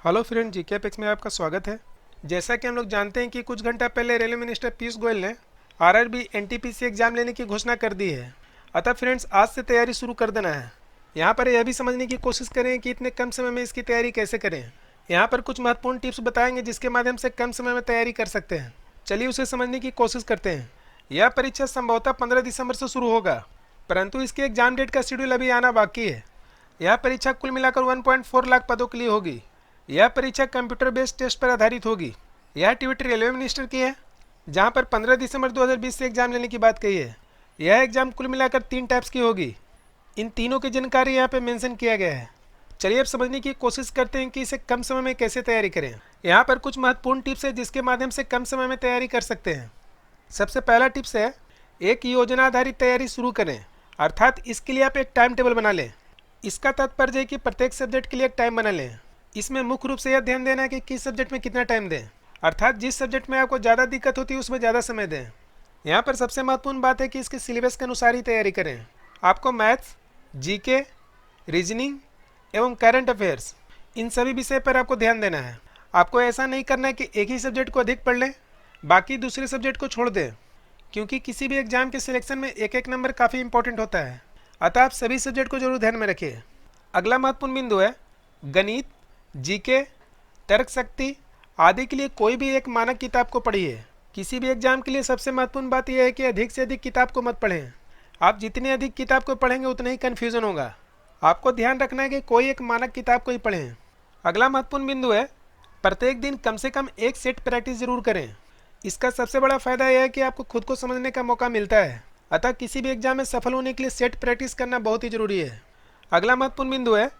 Hello friend, GK apex में आपका स्वागत है। जैसा कि हम लोग जानते हैं कि कुछ घंटा पहले रेलवे मिनिस्टर पीयूष गोयल ने आरआरबी एनटीपीसी एग्जाम लेने की घोषणा कर दी है। अतः फ्रेंड्स, आज से तैयारी शुरू कर देना है। यहाँ पर यह भी समझने की कोशिश करें कि इतने कम समय में इसकी तैयारी कैसे करें। यहाँ पर कुछ महत्वपूर्ण टिप्स बताएंगे जिसके माध्यम से कम समय में तैयारी कर सकते हैं। चलिए उसे समझने की कोशिश करते हैं। यह परीक्षा संभवतः 15 दिसंबर से शुरू होगा, परंतु इसके एग्जाम डेट का शेड्यूल अभी आना बाकी है। यह परीक्षा कुल मिलाकर 1.4 लाख पदों के लिए होगी। यह परीक्षा कंप्यूटर बेस्ड टेस्ट पर आधारित होगी। यह ट्वीट रेलवे मिनिस्टर की है, जहां पर 15 दिसंबर 2020 से एग्जाम लेने की बात कही है। यह एग्जाम कुल मिलाकर 3 टाइप्स की होगी। इन तीनों की जानकारी यहाँ पे मेंशन किया गया है। चलिए अब समझने की कोशिश करते हैं कि इसे कम समय में कैसे तैयारी करें। यहाँ पर कुछ महत्वपूर्ण टिप्स है जिसके माध्यम से कम समय में तैयारी कर सकते हैं। सबसे पहला टिप्स है, एक योजना आधारित तैयारी शुरू करें, अर्थात इसके लिए आप एक टाइम टेबल बना लें। इसका तात्पर्य है कि प्रत्येक सब्जेक्ट के लिए एक टाइम बना लें। इसमें मुख्य रूप से यह ध्यान देना है कि किस सब्जेक्ट में कितना टाइम दें, अर्थात जिस सब्जेक्ट में आपको ज़्यादा दिक्कत होती है उसमें ज़्यादा समय दें। यहाँ पर सबसे महत्वपूर्ण बात है कि इसके सिलेबस के अनुसार ही तैयारी करें। आपको मैथ्स, जीके, रीजनिंग एवं करंट अफेयर्स, इन सभी विषय पर आपको ध्यान देना है। आपको ऐसा नहीं करना है कि एक ही सब्जेक्ट को अधिक पढ़ लें, बाकी दूसरे सब्जेक्ट को छोड़ दें, क्योंकि किसी भी एग्जाम के सिलेक्शन में एक एक नंबर काफ़ी इंपॉर्टेंट होता है। अतः आप सभी सब्जेक्ट को जरूर ध्यान में रखिए। अगला महत्वपूर्ण बिंदु है, गणित, जीके, तर्क शक्ति आदि के लिए कोई भी एक मानक किताब को पढ़िए। किसी भी एग्जाम के लिए सबसे महत्वपूर्ण बात यह है कि अधिक से अधिक किताब को मत पढ़ें। आप जितनी अधिक किताब को पढ़ेंगे उतना ही कन्फ्यूजन होगा। आपको ध्यान रखना है कि कोई एक मानक किताब को ही पढ़ें। अगला महत्वपूर्ण बिंदु है, प्रत्येक दिन कम से कम एक सेट प्रैक्टिस जरूर करें। इसका सबसे बड़ा फायदा यह है कि आपको खुद को समझने का मौका मिलता है। अतः किसी भी एग्जाम में सफल होने के लिए सेट प्रैक्टिस करना बहुत ही जरूरी है। अगला महत्वपूर्ण बिंदु है,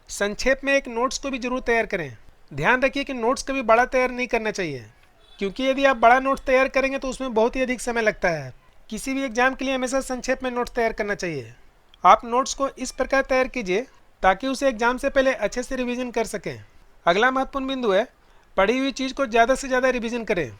संक्षेप में एक नोट्स को भी जरूर तैयार करें। ध्यान रखिए कि नोट्स कभी बड़ा तैयार नहीं करना चाहिए, क्योंकि यदि आप बड़ा नोट्स तैयार करेंगे तो उसमें बहुत ही अधिक समय लगता है। किसी भी एग्जाम के लिए हमेशा संक्षेप में नोट्स तैयार करना चाहिए। आप नोट्स को इस प्रकार तैयार कीजिए ताकि उसे एग्जाम से पहले अच्छे से रिवीजन कर सकें। अगला महत्वपूर्ण बिंदु है, पढ़ी हुई चीज़ को ज़्यादा से ज़्यादा रिवीजन करें।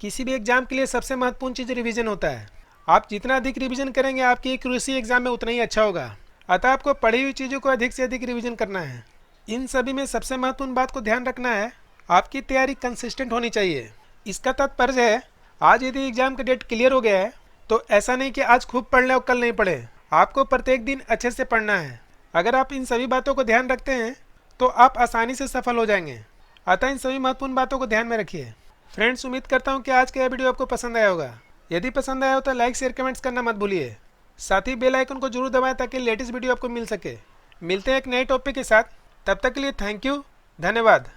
किसी भी एग्जाम के लिए सबसे महत्वपूर्ण चीज़ रिवीजन होता है। आप जितना अधिक रिवीजन करेंगे आपकी एक्यूरेसी एग्जाम में उतना ही अच्छा होगा। अतः आपको पढ़ी हुई चीज़ों को अधिक से अधिक रिवीजन करना है। इन सभी में सबसे महत्वपूर्ण बात को ध्यान रखना है, आपकी तैयारी कंसिस्टेंट होनी चाहिए। इसका तात्पर्य है, आज यदि एग्जाम का डेट क्लियर हो गया है तो ऐसा नहीं कि आज खूब पढ़ लें और कल नहीं पढ़े। आपको प्रत्येक दिन अच्छे से पढ़ना है। अगर आप इन सभी बातों को ध्यान रखते हैं तो आप आसानी से सफल हो जाएंगे। अतः इन सभी महत्वपूर्ण बातों को ध्यान में रखिए। फ्रेंड्स, उम्मीद करता हूँ कि आज का यह वीडियो आपको पसंद आया होगा। यदि पसंद आया हो तो लाइक, शेयर, कमेंट्स करना मत भूलिए। साथ ही बेल आइकन को जरूर दबाएं ताकि लेटेस्ट वीडियो आपको मिल सके। मिलते हैं एक नए टॉपिक के साथ। तब तक के लिए थैंक यू, धन्यवाद।